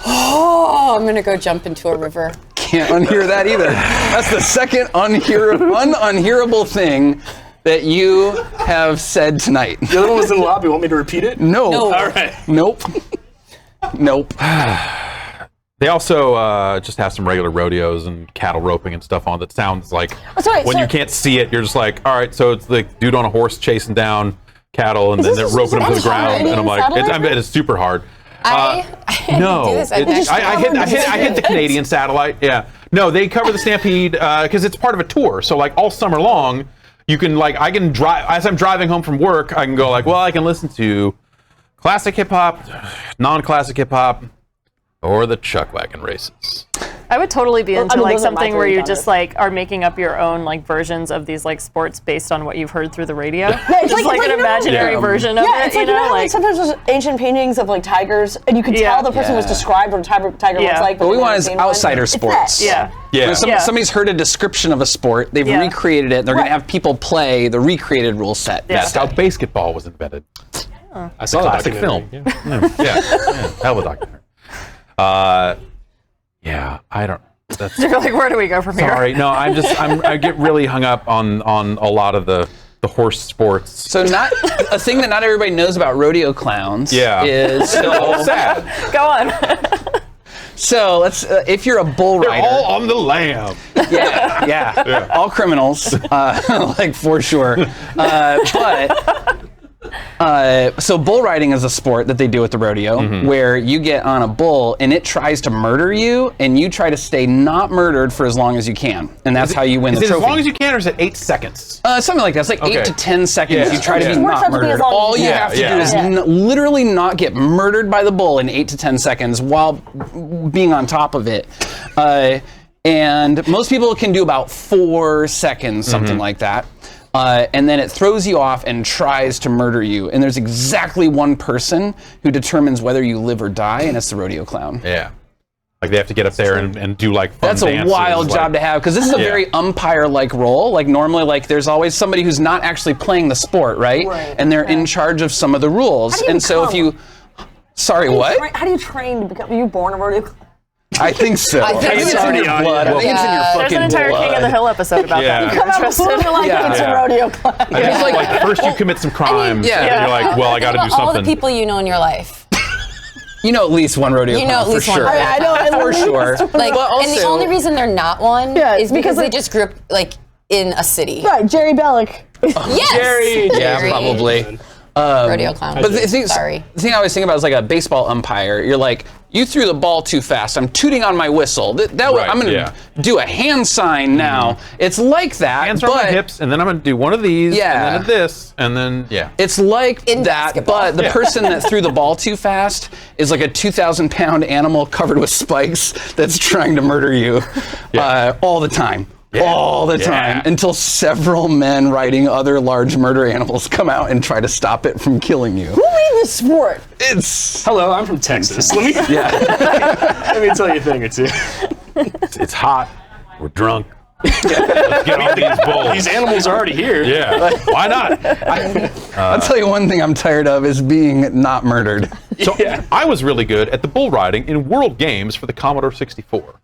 Oh, I'm gonna go jump into a river. Can't unhear that either. That's the second unhearable thing that you have said tonight. The other one was in the lobby. Want me to repeat it? No. No. All right. Nope. Nope. They also just have some regular rodeos and cattle roping and stuff on that sounds like sorry, when so- you can't see it, you're just like, all right, so it's the dude on a horse chasing down cattle and then they're this- roping them to is the it hard? ground. And I'm like, Satellite? I bet it's super hard. I No, do this. I hit the Canadian satellite. Yeah, no, they cover the Stampede because it's part of a tour. So like all summer long, you can like I can drive as I'm driving home from work. I can go like, well, I can listen to classic hip hop, non-classic hip hop, or the chuck wagon races. I would totally be into I mean, like those are my something where three you genres. just like are making up your own like versions of these like sports based on what you've heard through the radio. it's Just like like, an you know, imaginary Yeah. version of Yeah, it, it's like, you know, how, like sometimes there's ancient paintings of like tigers, and you could Yeah. tell the person was Yeah. described what a tiger Yeah. looks like. What we they've want never is seen one. outsider It's that. sports. Yeah. Yeah, Yeah. Somebody's heard a description of a sport, they've Yeah. recreated it, and they're going to have people play the recreated rule set. Yeah. that's how basketball was invented. I saw Classic that film. documentary. Yeah. Yeah, hell of a documentary. Yeah, I don't. That's You're like, where do we go from here? sorry. No, I get really hung up on a lot of the horse sports. So not a thing that not everybody knows about rodeo clowns. Yeah. Is So sad. Go on. so let's if you're a bull They're rider. all on the lam. Yeah. All criminals, like for sure. So bull riding is a sport that they do at the rodeo where you get on a bull and it tries to murder you and you try to stay not murdered for as long as you can. And that's how you win Is the it trophy. as long as you can, or is it 8 seconds? Something like that. It's like 8 to 10 seconds. Yeah. You try to Yeah. be Works out not to be as murdered. long as All you you can. have to Yeah. do is Yeah. literally not get murdered by the bull in 8 to 10 seconds while being on top of it. And most people can do about 4 seconds, something like that. And then it throws you off and tries to murder you. And there's exactly one person who determines whether you live or die, and it's the rodeo clown. Yeah. Like they have to get up there and do like fun That's a dances, wild job to have because this is a very umpire-like role. Like normally, like there's always somebody who's not actually playing the sport, right? And they're in charge of some of the rules. How do you And so if become- you, sorry, what? How do you train to become? Were you born a rodeo? I think so. I think it's it's in your already on blood. you. I think it's in your Yeah. fucking There's an entire blood. King of the Hill episode about Yeah. that. Come out from you're like, Yeah. it's a rodeo class. It's like first you commit some crimes, yeah. and you're like, well, I got to do Think about all the something. people you know in your life. You know at least one rodeo You know clown at least for one sure. rodeo I know, at For least sure. Like, But and the also- only reason they're not one is because they like- just grew up like in a city. Right, Jerry Bellick. Yes. Jerry. Yeah, Jerry. probably. Rodeo clown. But the thing Sorry. I always think about is like a baseball umpire. You're like, you threw the ball too fast. I'm tooting on my whistle. Right, I'm going to do a hand sign now. It's like that, Hands are on my but hips, and then I'm going to do one of these, Yeah. and then this, and then, it's like In that, basketball. but the person that threw the ball too fast is like a 2,000-pound animal covered with spikes that's trying to murder you all the time. All the time until several men riding other large murder animals come out and try to stop it from killing you. Who made this sport? It's Hello, I'm from Texas. Let me let me tell you a thing or two. It's hot. We're drunk. Let's get on these bulls. These animals are already here. Yeah, why not? I'll tell you one thing I'm tired of is being not murdered. So I was really good at the bull riding in World Games for the Commodore 64.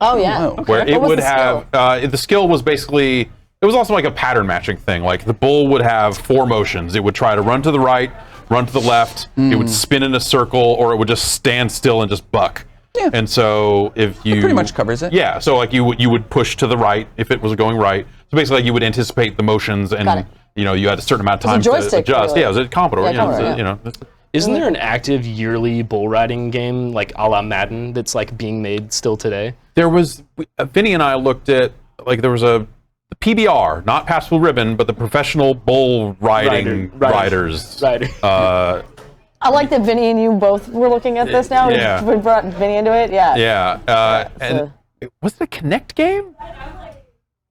Oh yeah. Where it What was would the have the skill was basically it was also like a pattern matching thing. Like the bull would have 4 motions. It would try to run to the right, run to the left. It would spin in a circle, or it would just stand still and just buck. Yeah. And so if you pretty much covers it. Yeah. So like you would push to the right if it was going right. So basically like, you would anticipate the motions Got and it. you know you had a certain amount of time a to joystick, adjust. really. Yeah, it was a Commodore. Yeah, you know, Commodore, so, yeah. you know. Isn't there an active yearly bull riding game like a la Madden that's like being made still today? There was Vinny and I looked at there was the PBR, not Passable Ribbon, but the professional bull riding riders. Rider. I like that Vinny and you both were looking at this now. Yeah. We brought Vinny into it. Yeah. Yeah, and was it a Connect game?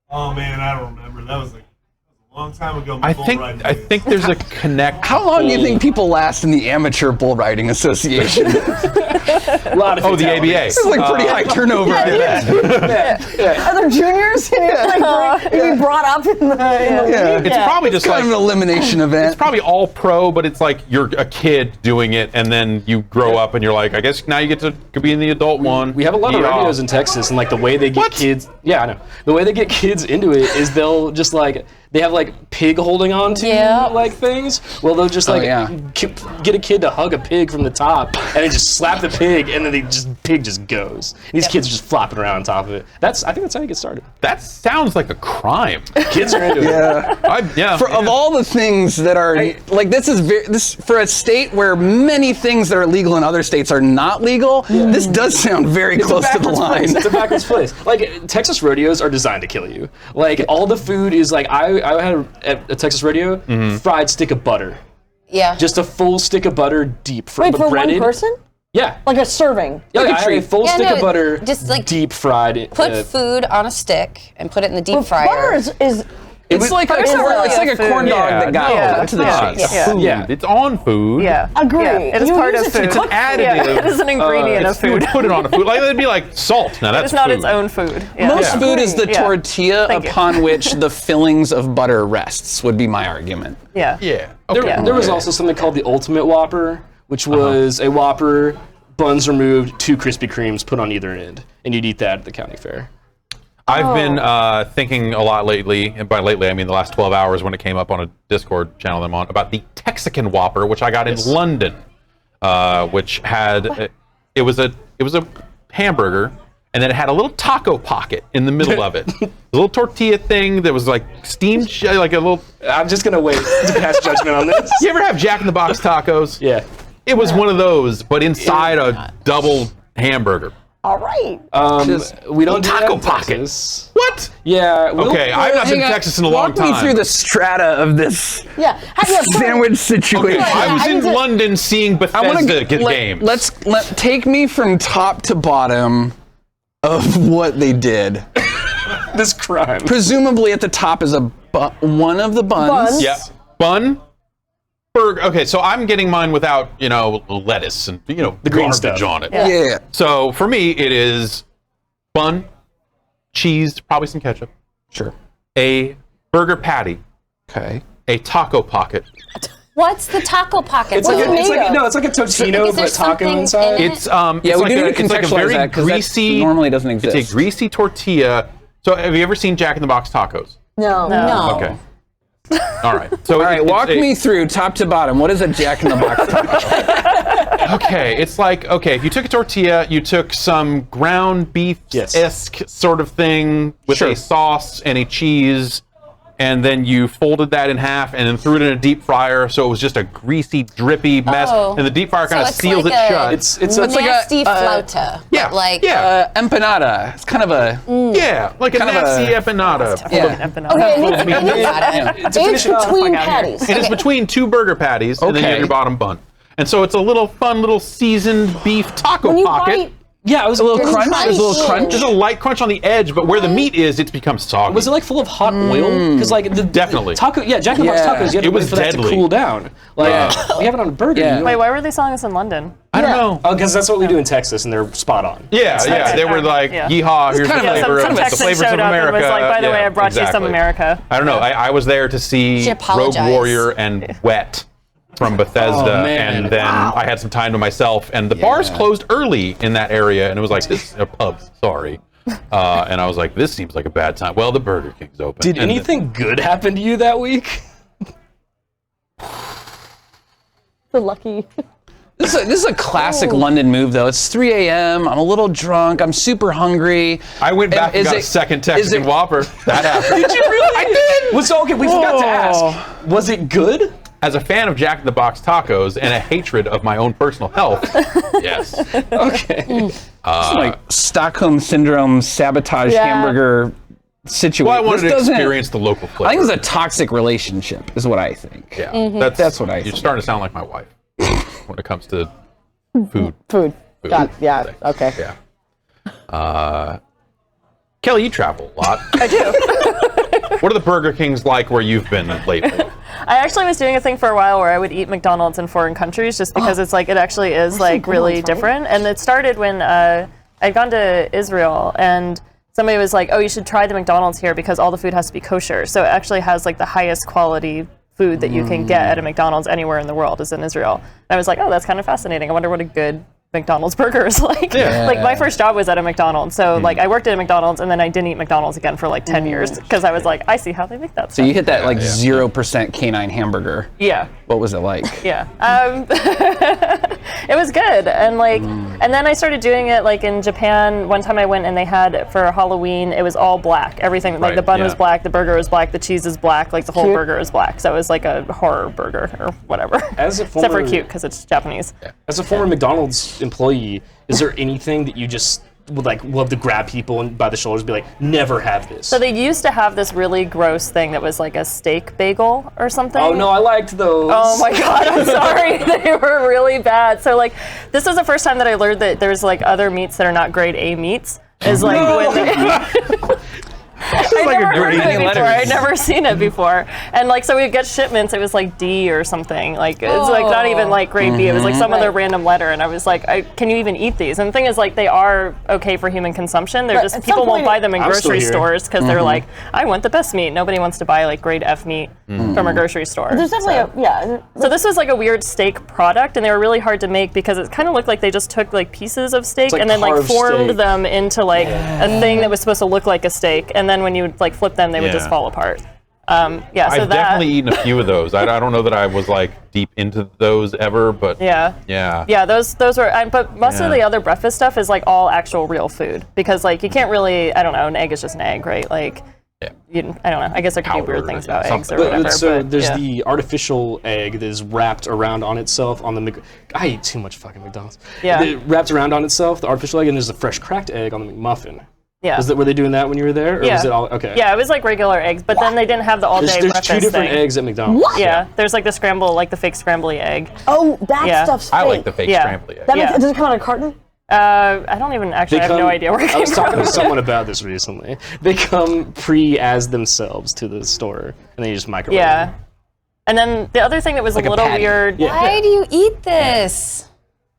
Oh man, I don't remember. That was like a long time ago. I think there's a Connect. How long do you think people last in the Amateur Bull Riding Association? A lot of the ABA. It's like pretty high turnover, I bet. Are there juniors? And you're brought up in the league? It's probably just Kind of an elimination event. it's probably all pro, but it's like you're a kid doing it, and then you grow up, and you're like, I guess now you get to be in the adult one. We have a lot of Yeah. rodeos in Texas, and like the way they get kids. Yeah, I know. The way they get kids into it is they'll just like they have like pig holding on to like things. Well, they'll just like get a kid to hug a pig from the top, and then just slap the pig, and then pig just goes. And these kids are just flopping around on top of it. I think that's how you get started. That sounds like a crime. Kids are into it. Of all the things that are like this for a state where many things that are legal in other states are not legal, this does sound very close to the line. It's a backwards place. Like Texas rodeos are designed to kill you. Like all the food is like I had a Texas rodeo fried stick of butter, Yeah. just a full stick of butter deep Wait, for breaded. one person? Yeah. Like a serving? Yeah, Like a I had a treat. full Yeah, stick no, of butter, just, like, deep fried. Put food on a stick and put it in the deep fryer. Butter is It's like a Butter's not corn, really it's like a a corn food. dog Yeah, that got no, cut to the Not chase. Yeah. food. Yeah. It's on food. Yeah. agree. Yeah, it is You part use of it to food. It's an cook additive. Yeah, it is an ingredient of You would food. put it on a food. Like it'd be like salt. Now that's It's not food. its own food. Yeah. Most food is the Yeah. tortilla Thank you. upon which the fillings of butter rests, would be my argument. Yeah. Yeah. Okay. There was also something called the Ultimate Whopper, which was a Whopper, buns removed, 2 Krispy Kremes put on either end, and you'd eat that at the county fair. I've been thinking a lot lately, and by lately I mean the last 12 hours when it came up on a Discord channel I'm on, about the Texican Whopper, which I got in London, which had it was a hamburger, and then it had a little taco pocket in the middle of it, a little tortilla thing that was like steamed, like a little. I'm just gonna wait to pass judgment on this. You ever have Jack in the Box tacos? Yeah. It was one of those, but inside a double hamburger. All right. We don't do taco that in pocket. Texas. What? Yeah. Okay, I've not been to Texas in a long time. Walk me through the strata of this Yeah. sandwich situation. I was in London seeing Bethesda get game. Take me from top to bottom of what they did. This crime. Presumably at the top is one of the buns. Yeah. Bun. Burger. Okay, so I'm getting mine without, lettuce and, the green garbage stuff. on it. Yeah. So for me, it is bun, cheese, probably some ketchup, Sure. a burger patty, Okay. a taco pocket. What's the taco pocket? It's like a Totino, Is there but taco something inside. in it? It's Yeah, it's we like do a, need to it's like a contextualize very that because greasy. that normally doesn't exist. It's a greasy tortilla. So have you ever seen Jack in the Box tacos? No. No. Okay. All right. So All right, walk me through top to bottom. What is a Jack in the Box taco? Okay, it's like, if you took a tortilla, you took some ground beef-esque sort of thing with a sauce and a cheese, and then you folded that in half and then threw it in a deep fryer, so it was just a greasy, drippy mess, Oh. and the deep fryer So kind of it's seals like it a- shut. It's like a nasty flauta. Yeah, But like, yeah. Empanada. It's kind of a. Yeah, like a Kind of nasty a- empanada. Yeah. Okay, It's a it's between out here. patties. It is between 2 burger patties, and then you have Okay. your bottom bun. And so it's a little fun little seasoned beef taco When you pocket. bite, Yeah, it was A little There's crunch. There's a little crunch. crunch. There's a light crunch on the edge, but where the meat is, it's become soggy. Was it like full of hot oil? Because like the Definitely. taco. Yeah, Jack in the Box Yeah. tacos. You have It to wait was for that deadly. to cool down. Like we have it on a burger. Yeah. You Wait, don't- why were they selling this in London? I don't know. Oh, because that's what we do in Texas, and they're spot on. Yeah. They were like, Yeah. yeehaw, here's the kind of flavor Some of the Texan flavors showed of up America. and was like, by the Yeah, way, I brought you some exactly. America. I don't know. I was there to see She Rogue apologized. Warrior and Wet from Bethesda, Oh, man. and then I had some time to myself, and the bars closed early in that area, and it was like, this pubs, sorry. And I was like, this seems like a bad time. Well, the Burger King's open. Did And anything good happen to you that week? the lucky. This is a classic London move, though. It's 3 a.m. I'm a little drunk. I'm super hungry. I went back and is got it- a second is Texican it- Whopper. That happened. Did you really? I did. Well, so okay, we forgot to ask. Was it good? As a fan of Jack in the Box tacos and a hatred of my own personal health, yes. Okay. Like Stockholm syndrome sabotage Yeah. hamburger situation. Well, I wanted This to doesn't- experience the local flavor. I think it's a toxic relationship, is what I think. Yeah, That's what I You're think. starting to sound like my wife when it comes to food. Food. Got it. Yeah. Okay. Yeah. Kelly, you travel a lot. I do. What are the Burger Kings like where you've been lately? I actually was doing a thing for a while where I would eat McDonald's in foreign countries just because it's like, it actually is like really McDonald's, right? different. And it started when I'd gone to Israel and somebody was like, oh, you should try the McDonald's here because all the food has to be kosher. So it actually has like the highest quality food that you can get at a McDonald's anywhere in the world is in Israel. And I was like, oh, that's kind of fascinating. I wonder what a good McDonald's burger is like. Yeah. Like my first job was at a McDonald's. So like I worked at a McDonald's and then I didn't eat McDonald's again for like 10 years because I was like, I see how they make that So stuff. you hit that like 0% canine hamburger. Yeah. What was it like? Yeah. It was good. And like, and then I started doing it like in Japan. One time I went and they had for Halloween, it was all black. Everything, like Right, the bun yeah. was black, the burger was black, the cheese is black, like the whole Cute. burger is black. So it was like a horror burger or whatever. As a Except for former- cute because it's Japanese. As a former McDonald's employee, is there anything that you just would like love to grab people and by the shoulders and be like, never have this? So they used to have this really gross thing that was like a steak bagel or something. Oh no, I liked those. Oh my god, I'm sorry. They were really bad. So like this was the first time that I learned that there's like other meats that are not grade A meats. Is like when they I like a never heard great of it before. letters. I'd never seen it before. And like, so we'd get shipments. It was like D or something. Like, it's like not even like grade B. It was like some other random letter. And I was like, can you even eat these? And the thing is, like, they are okay for human consumption. They're But just, at people some won't point- buy them in I'm still grocery here. stores because they're like, I want the best meat. Nobody wants to buy like grade F meat from a grocery store. There's definitely So this was like a weird steak product, and they were really hard to make because it kind of looked like they just took like pieces of steak like and then like carved formed steak. them into like a thing that was supposed to look like a steak, and then when you would like flip them, they would just Yeah. fall apart. So I've that definitely eaten a few of those. I don't know that I was like deep into those ever, but yeah. Those were, but most of Yeah. the other breakfast stuff is like all actual real food because like you can't really, I don't know, an egg is just an egg, right? Like, I don't know. I guess there could be weird Powdered things or about eggs or something. whatever. So there's yeah. the artificial egg that is wrapped around on itself on the I eat too much fucking McDonald's. Yeah. It wrapped around on itself, the artificial egg, and there's a fresh cracked egg on the McMuffin. Yeah. Were they doing that when you were there? Or Yeah. was it all okay? Yeah, it was like regular eggs, but then they didn't have the all-day There's breakfast two different thing. eggs at McDonald's. What? Yeah, there's like the scramble, like the fake scrambly egg. Oh, that Yeah. stuff's fake. I like the fake Yeah. scrambled egg. That makes, Yeah. does it come out of a carton? I don't even actually, I have no idea where it I came was talking from. to someone about this recently. They come as themselves to the store, and then you just microwave Yeah. them. And then the other thing that was Like a a little patty. weird. Yeah. Why do you eat this?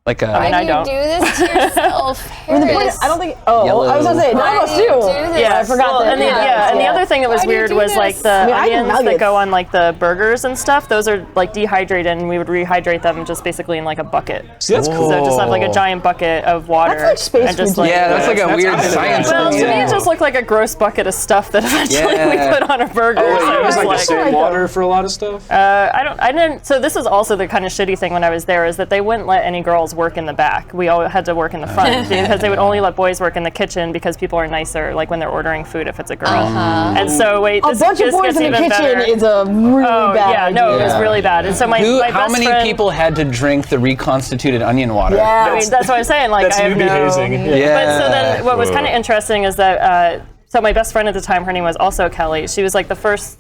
Like a. I mean, I Why don't. do you do this to yourself, I Harris? don't think. Oh, I was gonna say none of us Why do you do. do this? Yeah, I forgot well, that. and the other thing that was Why do you weird do was like this? the I mean, I eat onions that nuggets. go on like the burgers and stuff. Those are like dehydrated, and we would rehydrate them just basically in like a bucket. See, that's cool. So just have like a giant bucket of water. That's like space and just food. Yeah, that's like a That's weird awesome. science. Well, to me, thing. it just looked like a gross bucket of stuff that eventually Yeah. we put on a burger. Oh, wait, so you it use was like the same water for a lot of stuff? I didn't. So this is also the kind of shitty thing when I was there is that they wouldn't let any girls work in the back. We all had to work in the front because they would only let boys work in the kitchen because people are nicer, like when they're ordering food if it's a girl. And so wait, A this, bunch of this boys gets in the even kitchen better. is a really bad yeah, idea. no, it was really bad. And so my How best many friend, people had to drink the reconstituted onion water? Yeah. I mean, that's what I'm saying. Like That's I have newbie no. hazing. Yeah. But so then, what was kind of interesting is that so my best friend at the time, her name was also Kelly. She was like the first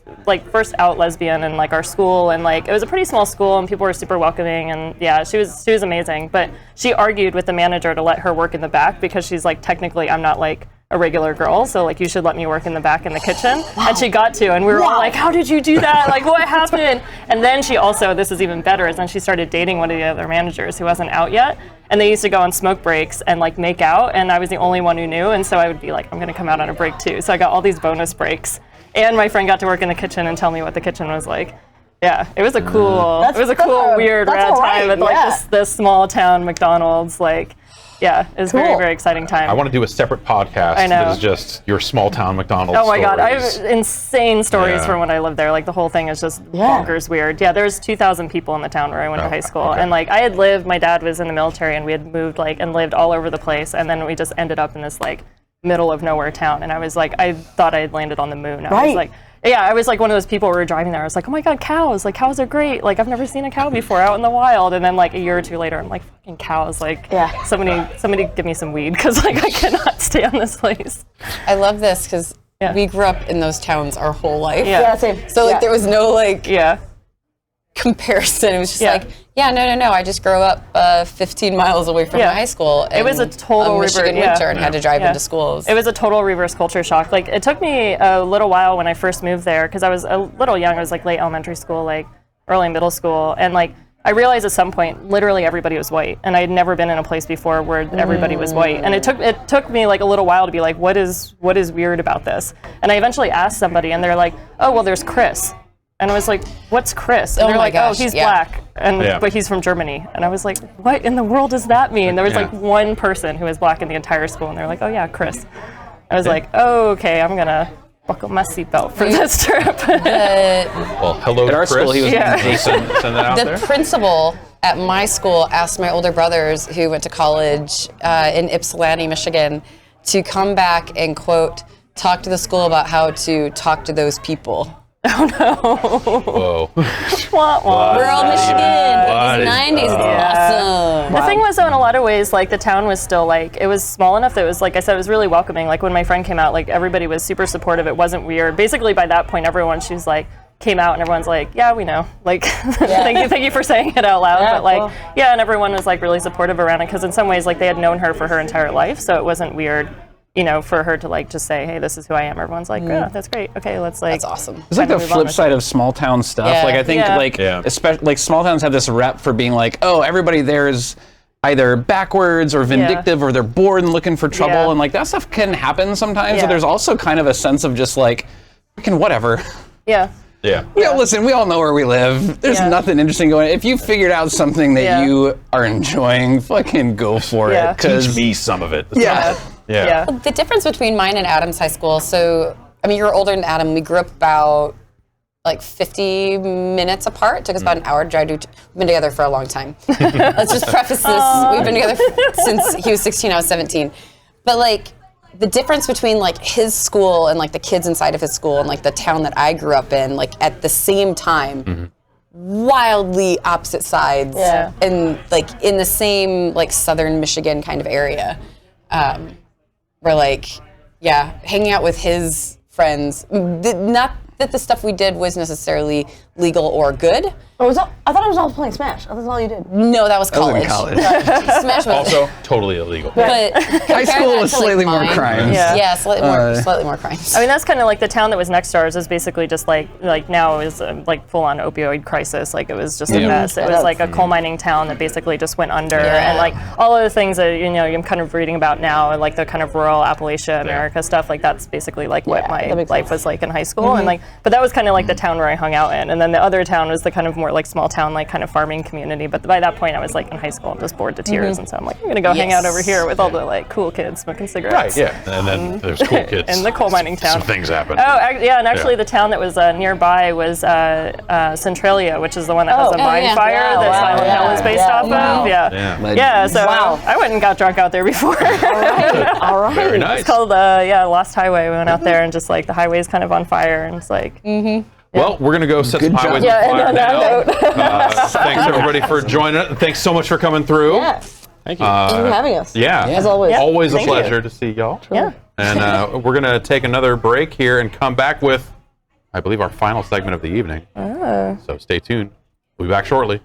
out lesbian in like our school, and like it was a pretty small school, and people were super welcoming, and yeah, she was amazing. But she argued with the manager to let her work in the back because she's like, technically, I'm not like a regular girl, so like you should let me work in the back in the kitchen. And she got to, and we were all like, how did you do that? Like what happened? And then she also, this is even better, is then she started dating one of the other managers who wasn't out yet. And they used to go on smoke breaks and like make out, and I was the only one who knew, and so I would be like, I'm gonna come out on a break too. So I got all these bonus breaks. And my friend got to work in the kitchen and tell me what the kitchen was like. Yeah, it was a cool, weird, that's rad all time right, at like yeah. this small town McDonald's. Like, yeah, it was very, Cool. very exciting time. I want to do a separate podcast I know. that is just your small town McDonald's. Oh my God, I stories. have insane stories Yeah. from when I lived there. Like the whole thing is just Yeah. bonkers weird. Yeah, there's 2,000 people in the town where I went to high school. okay. And like I had lived, my dad was in the military, and we had moved like and lived all over the place. And then we just ended up in this like middle of nowhere town. And I was like, I thought I had landed on the moon. I was Right. like, yeah, I was like one of those people who were driving there. I was like, oh my God, cows. Like cows are great. Like I've never seen a cow before out in the wild. And then like a year or two later, I'm like, fucking cows. Like Yeah. somebody give me some weed because like I cannot stay on this place. I love this because Yeah. we grew up in those towns our whole life. Yeah. Yeah, same. So like Yeah. there was no like Yeah. comparison. It was just Yeah. like, yeah, no. I just grew up 15 miles away from Yeah. my high school. It was a in total Michigan revert, yeah. winter and had to drive Yeah. into schools. It was a total reverse culture shock. Like it took me a little while when I first moved there because I was a little young. I was like late elementary school, like early middle school, and like I realized at some point literally everybody was white, and I had never been in a place before where everybody was white. And it took me like a little while to be like, what is weird about this? And I eventually asked somebody, and they're like, oh well, there's Chris. And I was like, what's Chris? And Oh they're my like, gosh, oh, he's yeah. black, Yeah. but he's from Germany. And I was like, what in the world does that mean? There was Yeah. like one person who was black in the entire school, and they're like, oh yeah, Chris. I was like, oh, okay, I'm gonna buckle my seatbelt for this trip. Well, hello, At our Chris. school, he was- Yeah. Send that out The there. principal at my school asked my older brothers who went to college in Ypsilanti, Michigan, to come back and quote, talk to the school about how to talk to those people. Whoa. Wah, wah. Rural Michigan, What 80s, is 90s, that? awesome. The thing was, though, in a lot of ways, like the town was still like it was small enough that it was like I said, it was really welcoming. Like when my friend came out, like everybody was super supportive. It wasn't weird. Basically, by that point, she's like came out and everyone's like, yeah, we know. Like, thank you for saying it out loud. Yeah, but like, cool. yeah, and everyone was like really supportive around it because in some ways, like they had known her for her entire life, so it wasn't weird. you know, for her to like just say, hey, this is who I am. Everyone's like, yeah, that's great. Okay, let's like. That's awesome. It's like the kinda move on flip with side it. of small town stuff. Yeah. Like I think Yeah. like Yeah. especially like small towns have this rep for being like, oh, everybody there is either backwards or vindictive or they're bored and looking for trouble, Yeah. and like that stuff can happen sometimes. Yeah. But there's also kind of a sense of just like, freaking whatever. Yeah. Yeah. We all listen. We all know where we live. There's Yeah. nothing interesting going on. If you figured out something that Yeah. you are enjoying, fucking go for Yeah. it. 'Cause Teach me some of it. yeah. Yeah. Yeah. The difference between mine and Adam's high school, so, I mean, you're older than Adam. We grew up about like 50 minutes apart. It took us about an hour to drive to, we've been together for a long time. Let's just preface this. We've been together since he was 16, I was 17. But like, the difference between like his school and like the kids inside of his school and like the town that I grew up in, like at the same time, wildly opposite sides, Yeah. and like in the same like southern Michigan kind of area. We're like, yeah, hanging out with his friends. Not that the stuff we did was necessarily legal or good. I thought it was all playing Smash. That's all you did. No, that was That was college. in college. Smash was Also, totally illegal. but High school was slightly more crimes. Yeah. Yeah, slightly more crimes. I mean, that's kind of like the town that was next to ours is basically just like now is like full on opioid crisis. Like it was just a Yeah. mess. It was like a coal mining town that basically just went under, and like all of the things that you know I'm kind of reading about now, like the kind of rural Appalachia America stuff. Like that's basically like what that my makes life sense. was like in high school, and like but that was kind of like the town where I hung out in, and then the other town was the kind of more like small town like kind of farming community. But by that point, I was like in high school, just bored to tears, and so I'm like I'm gonna go hang out over here with all the like cool kids smoking cigarettes. Right, yeah. And then there's cool kids. In the coal mining town. Some things happen. Oh, yeah, and actually Yeah. the town that was nearby was Centralia, which is the one that has a mine yeah. fire Yeah, that wow, Silent yeah, Hill is based yeah, off wow. of. Yeah. Yeah. Yeah, so Wow. I went and got drunk out there before. All right. Very nice. It's called Lost Highway. We went out there and just like the highway's kind of on fire, and it's like Well, we're going to go set some Good job. highways Yeah, on fire and on now. that Thanks, everybody, for joining us. Thanks so much for coming through. Yeah. Thank you. Thank you for having us. Yeah. As always. Yeah. Always a Thank you. pleasure to see y'all. yeah. And we're going to take another break here and come back with, I believe, our final segment of the evening. So stay tuned. We'll be back shortly.